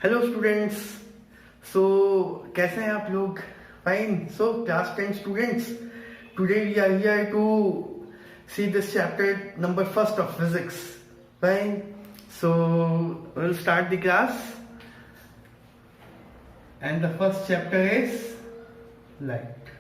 Hello students. सो कैसे हैं आप लोग? Fine. So class 10 students, today we are here to see this chapter number first of physics. Fine. So we'll start the class, and the first chapter is light.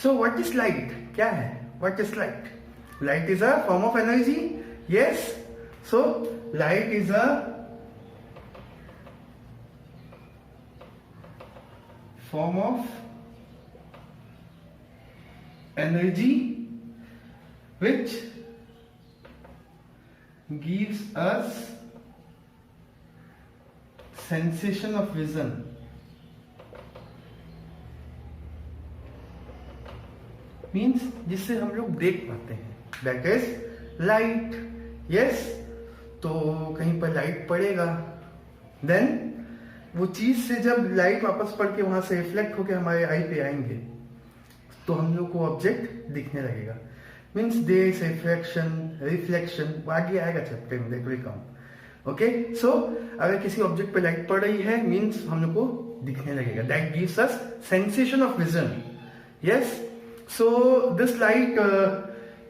So what is light? क्या है? What is light? Light is a form of energy. Yes. So light is a form of energy which gives us sensation of vision. Means जिससे हम लोग देख पाते हैं, that is light. Yes. तो कहीं पर लाइट पड़ेगा, देन वो चीज से जब लाइट वापस पड़ के वहां से रिफ्लेक्ट होके हमारे आई पे आएंगे तो हम लोग को ऑब्जेक्ट दिखने लगेगा. मीन्स देयर इज रिफ्लेक्शन आगे आएगा चैप्टर में, दैट विल कम. ओके. सो अगर किसी ऑब्जेक्ट पे लाइट पड़ रही है मीन्स हम लोग को दिखने लगेगा. That gives us sensation of vision. Yes. So this light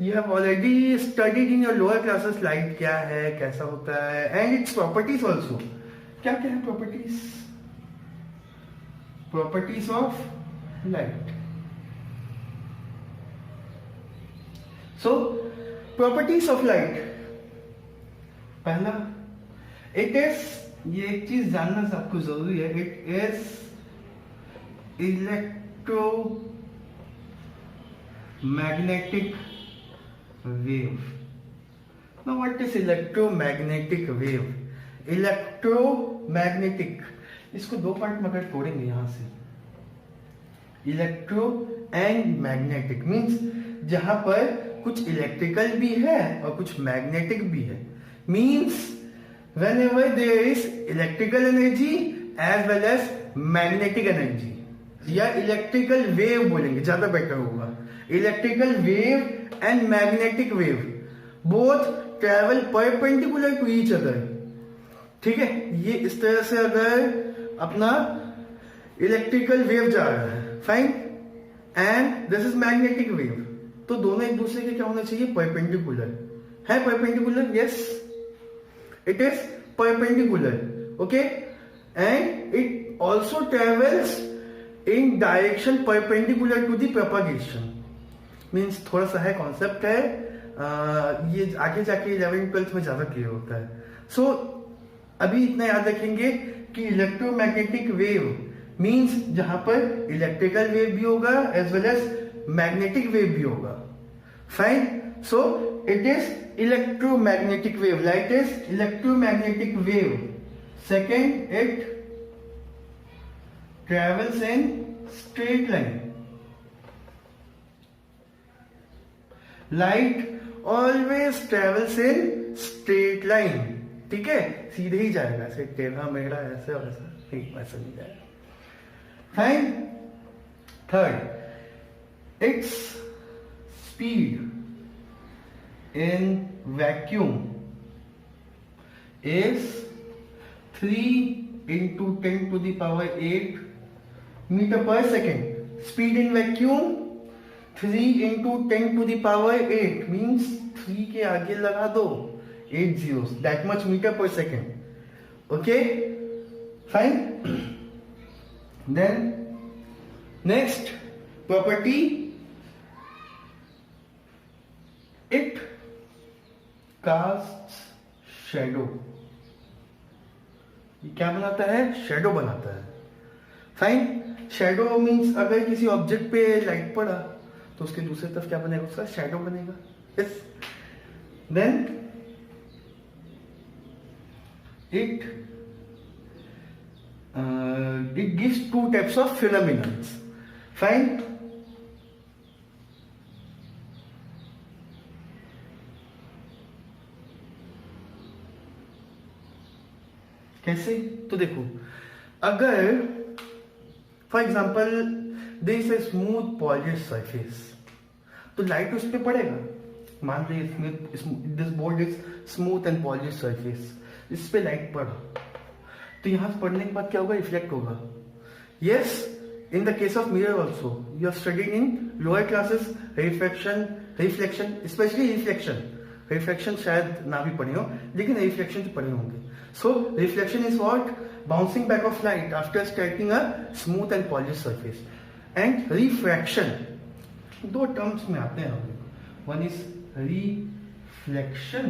you have already studied in your lower classes. Light क्या है, कैसा होता है, and its properties also. क्या क्या है properties? Properties of light. So properties of light. पहला, it is, ये एक चीज जानना आपको जरूरी है, it is electromagnetic wave. Now what is electromagnetic wave? Electromagnetic, इसको दो पार्ट में अगर तोड़ेंगे यहां से, इलेक्ट्रो एंड मैग्नेटिक मीन्स जहां पर कुछ इलेक्ट्रिकल भी है और कुछ मैग्नेटिक भी है. Means whenever there is electrical energy as well as magnetic energy, या इलेक्ट्रिकल वेव बोलेंगे ज्यादा बेटर होगा. Electrical wave and magnetic wave both travel perpendicular to each other. ठीक है. ये इस तरह से अगर अपना इलेक्ट्रिकल वेव जा रहा है, fine, and this is magnetic wave, तो दोनों एक दूसरे के क्या होना चाहिए? परपेंडिकुलर. है perpendicular? Yes, it is perpendicular. Okay. And it also travels in direction perpendicular to the propagation. Means थोड़ा सा है, कॉन्सेप्ट है, ये आगे जाके 11th-12th में ज्यादा क्लियर होता है. सो अभी इतना याद रखेंगे कि इलेक्ट्रोमैग्नेटिक वेव मीन्स जहां पर इलेक्ट्रिकल वेव भी होगा as well as magnetic wave भी होगा. Fine. So it is electromagnetic wave. Light is electromagnetic wave. Second, it travels in straight line. Light always travels in straight line. ठीक है, सीधे ही जाएगा, ऐसे टेढ़ा मेढ़ा ऐसे और ऐसा, ठीक वैसा नहीं जाएगा. Fine. Third, its speed in vacuum is 3 into 10 to the power 8 meter per second. Speed in vacuum 3 into 10 to the power 8 means 3 के आगे लगा दो 8 zeros, that much meter per second. Okay, fine. Then next property, it casts shadow. ये क्या बनाता है? Shadow बनाता है. फाइन. शेडो मीन्स अगर किसी ऑब्जेक्ट पे लाइट पड़ा तो उसके दूसरी तरफ क्या बनेगा? उसका शेडो बनेगा. Yes. Then it gives two types of phenomenons. Fine. कैसे? तो देखो, अगर for example there is a smooth polish surface, तो लाइट उस पर पड़ेगा. मान लीजिए this board is smooth and polish surface, इस पे लाइट पड़ा तो यहां से पढ़ने के बाद क्या होगा, रिफ्लेक्ट होगा. Yes, in the case of mirror also, you are studying in lower classes reflection, especially reflection शायद ना भी पढ़े हो, लेकिन reflection तो पढ़े होंगे. So reflection is what? Bouncing back of light after striking a smooth and polished surface. And refraction, दो terms में आते हैं हम लोग. One is reflection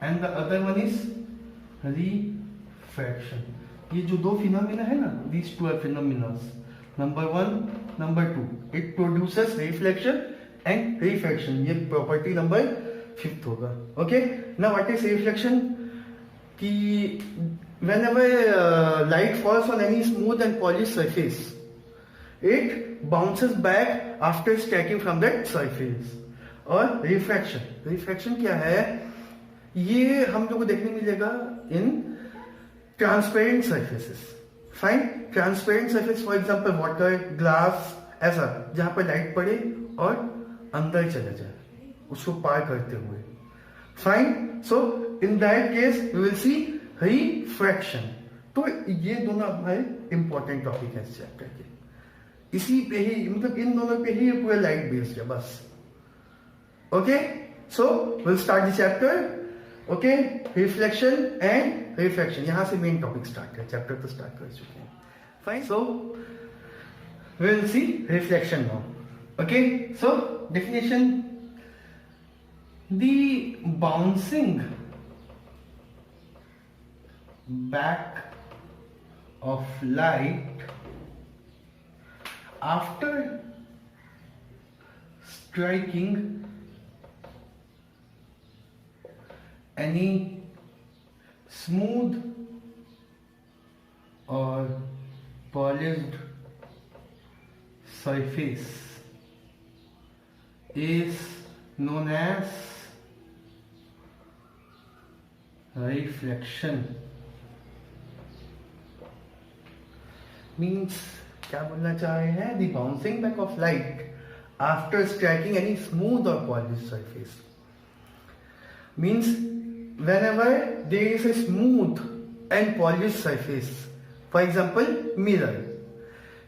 and the other one is refraction. ये जो दो फिनोमिना है ना, these two are phenomena. Number 1, number 2, it produces reflection and refraction. ये property number 5th होगा. Okay, now what is reflection? कि whenever light falls on any smooth and polished surface, it bounces back after striking from that surface. और refraction क्या है? ये हम लोग को देखने मिलेगा in transparent surfaces. Fine, transparent surface for example water, glass, ऐसा जहां पर लाइट पड़े और अंदर चला जाए उसको पार करते हुए. Fine, so in that case we will see refraction. तो ये दोनों हमारे इंपॉर्टेंट टॉपिक है इस चैप्टर के. इसी पे ही, मतलब इन दोनों पे ही पूरा लाइट बेस्ड है बस. Okay, so will start the chapter. Okay, reflection and refraction, यहां से मेन टॉपिक स्टार्ट है. चैप्टर तो स्टार्ट कर चुके हैं. Fine, so we will see reflection now. Okay, so definition, the bouncing back of light after striking any smooth or polished surface is known as reflection. Means क्या बोलना चाह रहे हैं? The bouncing back of light after striking any smooth or polished surface means whenever there is a smooth and polished surface, for example mirror,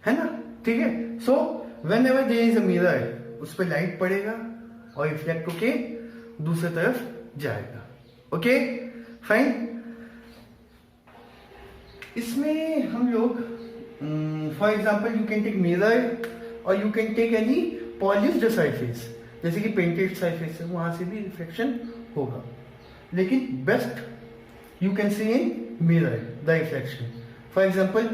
है ना, ठीक है. so whenever there is a mirror, उस पर लाइट पड़ेगा और reflect होके दूसरी तरफ जाएगा. Okay, fine. इसमें हम लोग for example you can take mirror और you can take any polished surface, जैसे कि पेंटेड सरफेस है, वहां से भी रिफ्लेक्शन होगा. लेकिन best you can see in mirror the reflection. For example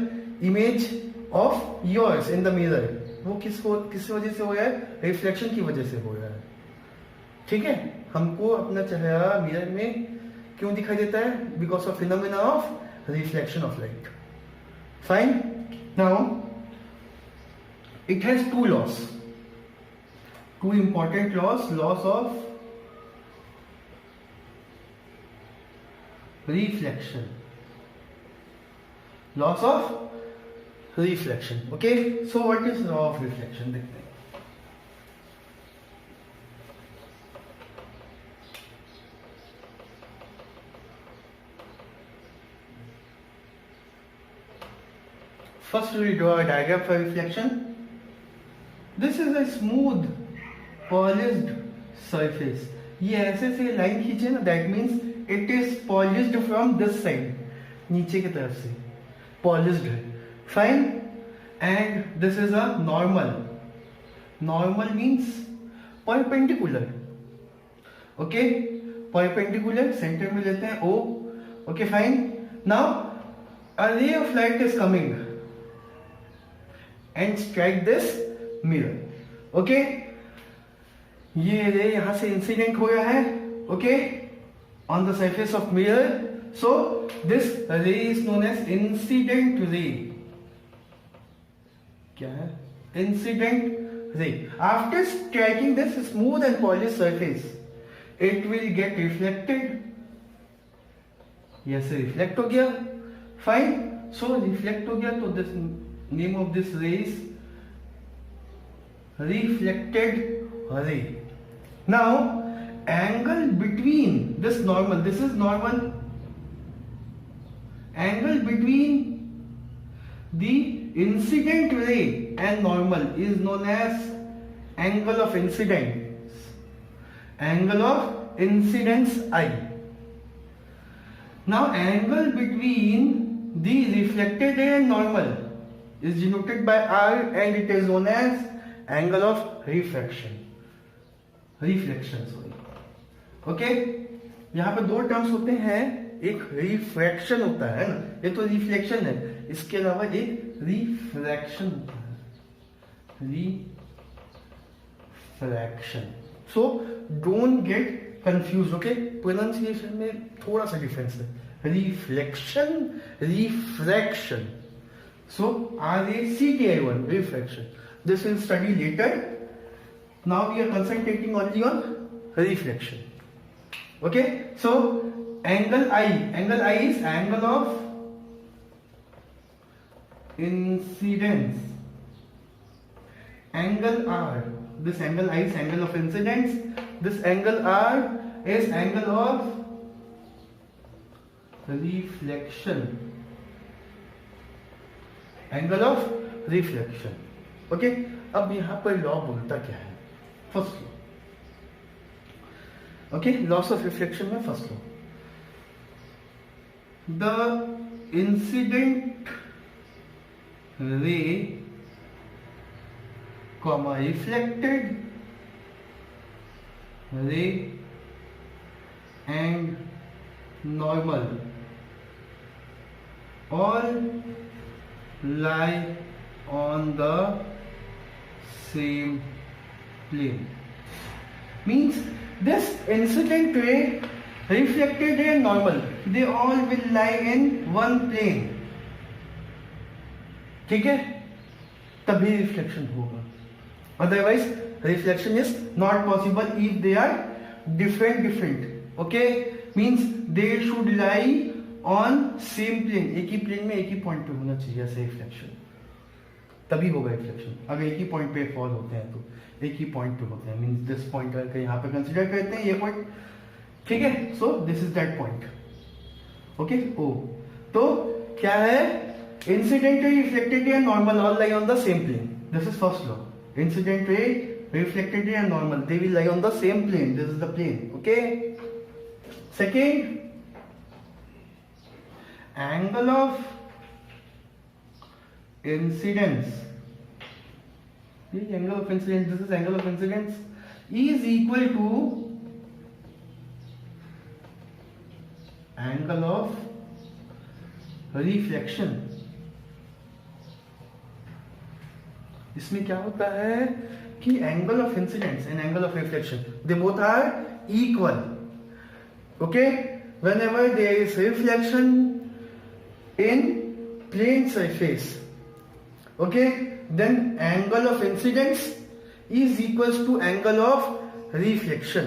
image of yours in the mirror, वो किस वजह से हो रहा है? रिफ्लेक्शन की वजह से हो रहा है. ठीक है, हमको अपना चेहरा मिरर में क्यों दिखाई देता है? Because of phenomena of reflection of light. Fine, now it has two laws, two important laws. Laws of reflection, loss of reflection. Okay, so what is law of reflection? देखते हैं. First we will draw a diagram for reflection. This is a smooth polished surface. ये ऐसे से line खींचे ना, that means it is polished from this side, नीचे की तरफ से polished है. Fine, and this is a normal. Normal means perpendicular. Okay, perpendicular, center में लेते हैं O. Okay, fine. Now a ray of light is coming and strike this mirror. Okay, ये रे यहां से इंसिडेंट हो रहा है. Okay, on the surface of mirror, so this ray is known as incident ray. क्या है? Incident ray. After striking this smooth and polished surface, it will get reflected. Yes, reflect हो गया. Fine. So reflect हो गया, तो this name of this ray is reflected ray. Now angle between this normal, this is normal, angle between the incident ray and normal is known as angle of incidence, angle of incidence i. Now angle between the reflected ray and normal is denoted by R and it is known as angle of reflection. Sorry. Okay? यहाँ पे दो terms होते हैं, एक refraction होता है ना, ये तो रिफ्लेक्शन है, इसके अलावा एक रिफ्रैक्शन होता है, refraction. So don't get confuse. Okay, pronunciation में थोड़ा सा डिफरेंस है. Reflection, refraction. So RACTI1, refraction. This will study later. Now we are concentrating only on reflection. Okay, so angle I is angle of incidence. Angle R, this angle I is angle of incidence. This angle R is angle of reflection. Angle of reflection. Okay, अब यहां पर law बोलता क्या है? First law. Okay, laws of reflection में first law, the incident ray comma reflected ray and normal all lie on the same plane. Means this incident ray, reflected ray and normal, they all will lie in one plane. ठीक है, तभी reflection होगा. Otherwise reflection is not possible if they are different. Okay, means they should lie on same plane. एक ही plane में एक ही point पे होना चाहिए ऐसे रिफ्लेक्शन, तभी होगा रिफ्लेक्शन. अगर एक ही point पे फॉल होते हैं तो एक ही point पे होते हैं, मीन्स दिस पॉइंट करके यहाँ पे कंसिडर करते हैं ये पॉइंट. ठीक है, so this is that point. Okay, ओ तो क्या है? Incident ray, reflected ray and normal all lie on the same plane. This is first law. Incident ray, reflected ray and normal, they will lie on the same plane. This is the plane. Okay, second, angle of incidence, this angle of incidence, this is angle of incidence, is equal to angle of reflection. इसमें क्या होता है कि angle of incidence and angle of reflection, they both are equal. Okay, whenever there is reflection in plane surface, okay, then angle of incidence is equals to angle of reflection.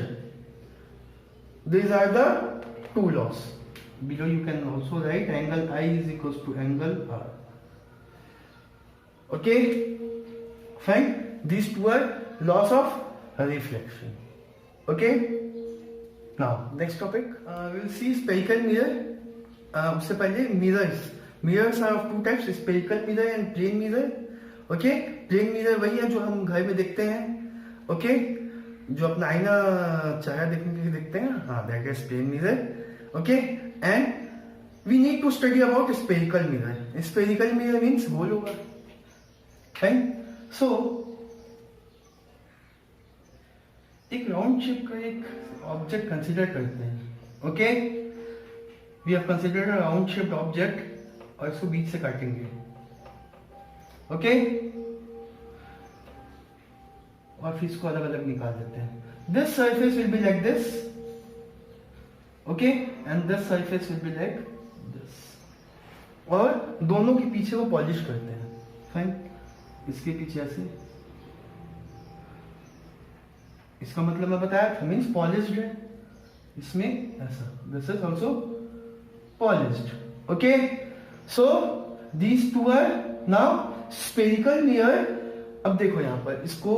These are the two laws. Below you can also write angle I is equals to angle R. Okay, fine. These two are laws of reflection. Okay. Now next topic, we'll see spherical mirror. उससे पहले mirrors. Mirrors are of two types: spherical mirror and plane mirror. Okay. Plane mirror वही है जो हम घर में देखते हैं. Okay. जो अपना आईना चेहरा देखने के लिए देखते हैं, हाँ, that is plane mirror. Okay, and we need to study about spherical mirror. Spherical mirror means गोल होगा. फाइन. सो एक राउंड शेप का एक ऑब्जेक्ट कंसीडर करते हैं. Okay, we have considered a round shaped object और इसको बीच से काटेंगे. ओके, और फिर इसको अलग अलग निकाल देते हैं. This surface will be like this. Okay, and this surface will be like this. और दोनों के पीछे वो पॉलिश करते हैं. फाइन. इसके पीछे ऐसे, इसका मतलब मैं बताया था, मीन्स पॉलिश्ड है. इसमें ऐसा, this is also polished. Okay, so these two are now spherical mirror. अब देखो यहां पर इसको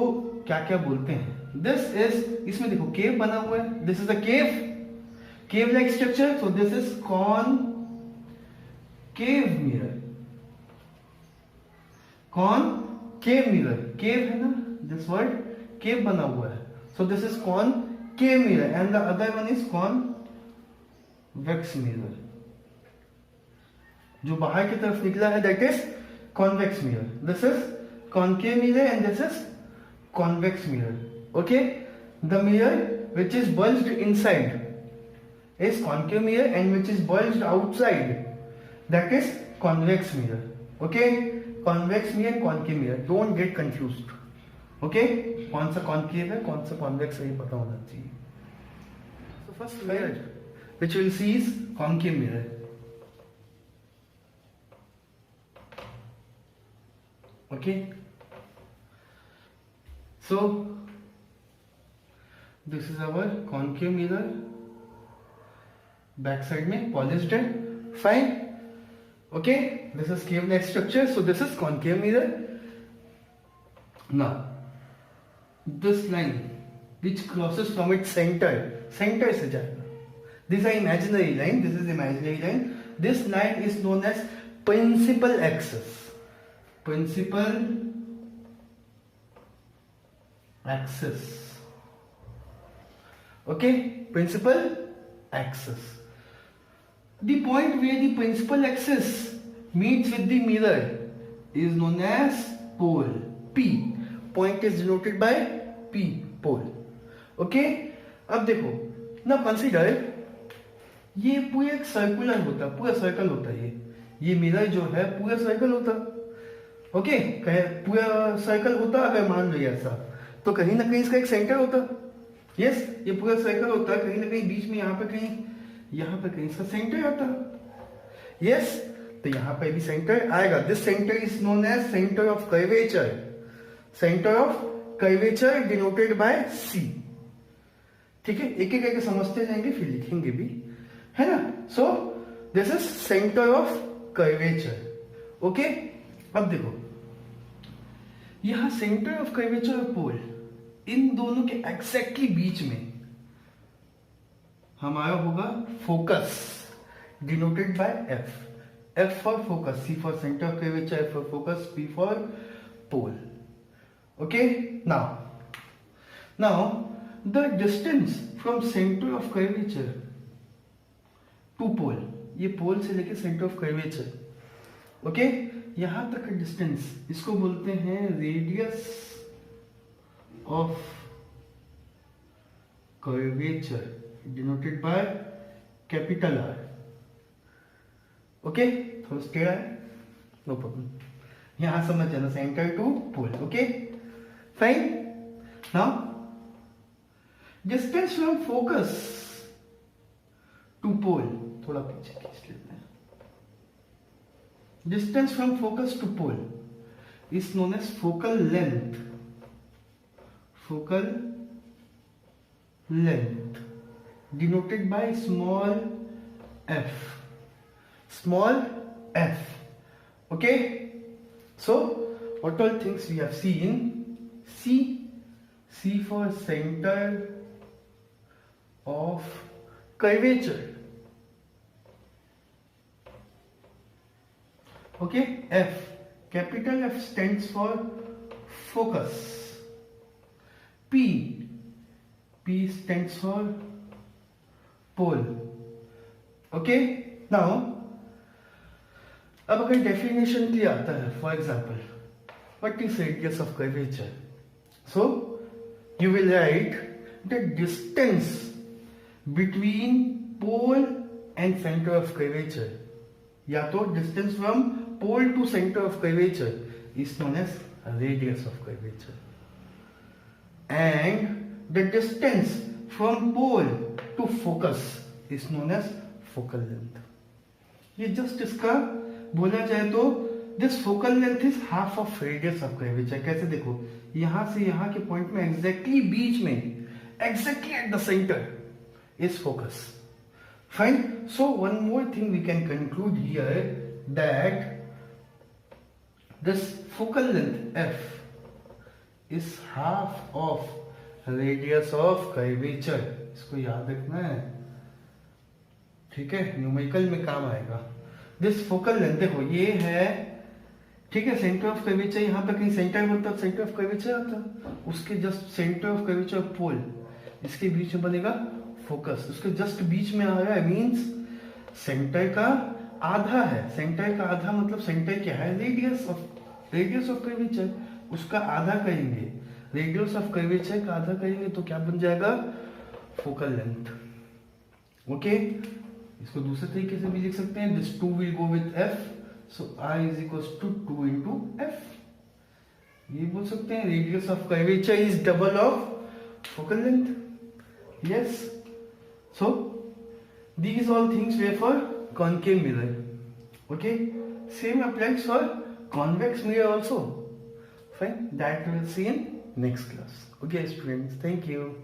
क्या क्या बोलते हैं. दिस इज, इसमें देखो केव बना हुआ है. This is a cave like structure. So this is cave mirror. Concave mirror, cave है ना, दिस वर्ड केव बना हुआ है, so this is concave mirror and the other one is convex mirror. जो बाहर की तरफ निकला है that is convex mirror, this is concave mirror and this is convex mirror. Okay, the mirror which is bulged inside is concave mirror and which is bulged outside that is convex mirror. Okay, convex mirror and concave mirror, don't get confused. Okay, कौन सा concave है कौन सा convex है ये पता होना चाहिए. So first mirror which we'll see is concave mirror. Okay, so this is our concave mirror, back side में polished है, fine. Okay, this is cave like structure, so this is concave mirror. Now this line which crosses from its center से जाएगा, these are imaginary line, this is imaginary line. This line is known as principal axis. Principal axis. Okay, principal axis. The point where the principal axis meets with the mirror is known as pole. P. Point is denoted by P. Pole. Okay. अब देखो ना, consider ये पूरा एक circular होता, पूरा circle होता है, ये मिरर जो है पूरा सर्कल होता. ओके, पूरा सर्कल होता अगर मान लो ऐसा, तो कहीं ना कहीं इसका एक सेंटर होता. यस, ये पूरा सर्कल होता है, कहीं ना कहीं बीच में यहाँ पे कहीं इसका सेंटर आता. यस, तो यहाँ पे भी सेंटर आएगा. This centre is known as centre of curvature. Centre of curvature denoted by C. ठीक है, एक एक करके समझते जाएंगे फिर लिखेंगे भी, है ना. सो this is centre of curvature. Okay, अब देखो यहां सेंटर ऑफ कर्वेचर और पोल, इन दोनों के एग्जैक्टली बीच में हमारा होगा focus denoted by F. F for focus, C for centre of curvature, F for focus, P for pole. Okay, now the distance from centre of curvature to pole, ये pole से लेके centre of curvature. Okay, यहां तक का distance, इसको बोलते हैं radius of curvature denoted by capital R. Okay, थोड़ा स्टेरा है, नो प्रॉब्लम. यहां समझ जाना, centre to pole. Okay, fine. Now distance from focus to pole, थोड़ा पीछे खींच लेते हैं. Distance from focus to pole is known as focal length. Focal length denoted by small f. Small f. Okay, so what all things we have seen? C for center of curvature. Okay, F, capital F stands for focus. P stands for pole. Okay, now अब अगर definition के लिए आता है, for example what is radius of curvature, so you will write the distance between pole and centre of curvature, या तो distance from pole to centre of curvature is known as radius of curvature. And the distance from pole to focus is known as focal length. ये just इसका बोला जाए तो this focal length is half of radius of curvature. कैसे देखो, यहां से यहां के पॉइंट में एग्जैक्टली बीच में, exactly at the centre is focus. Fine. So one more thing we can conclude here, that this focal length f is half of radius of curvature. इसको याद रखना है, ठीक है, न्यूमेरिकल में काम आएगा. दिस फोकल लेंथ, देखो ये है, ठीक है, सेंटर ऑफ कर्वेचर, यहाँ पे कहीं सेंटर बनता है, सेंटर ऑफ कर्वेचर आता, उसके जस्ट सेंटर ऑफ कर्वेचर पोल, इसके बीच में बनेगा फोकस, उसके जस्ट बीच में आ रहा है, मींस सेंटर का आधा है, सेंटर का आधा मतलब सेंटर क्या है, रेडियस ऑफ कर्वेचर, उसका आधा करेंगे, रेडियस ऑफ कर्वेचर का आधा करेंगे तो क्या बन जाएगा, फोकल लेंथ। ओके, इसको दूसरे तरीके से भी लिख सकते हैं, this 2 will go with F, so I is equal to 2 into F, ये बोल सकते हैं radius of curvature is double of focal length. Yes, so these all things were for concave mirror. Okay, same applies for convex mirror also. Fine, that we'll see in next class. Okay students, thank you.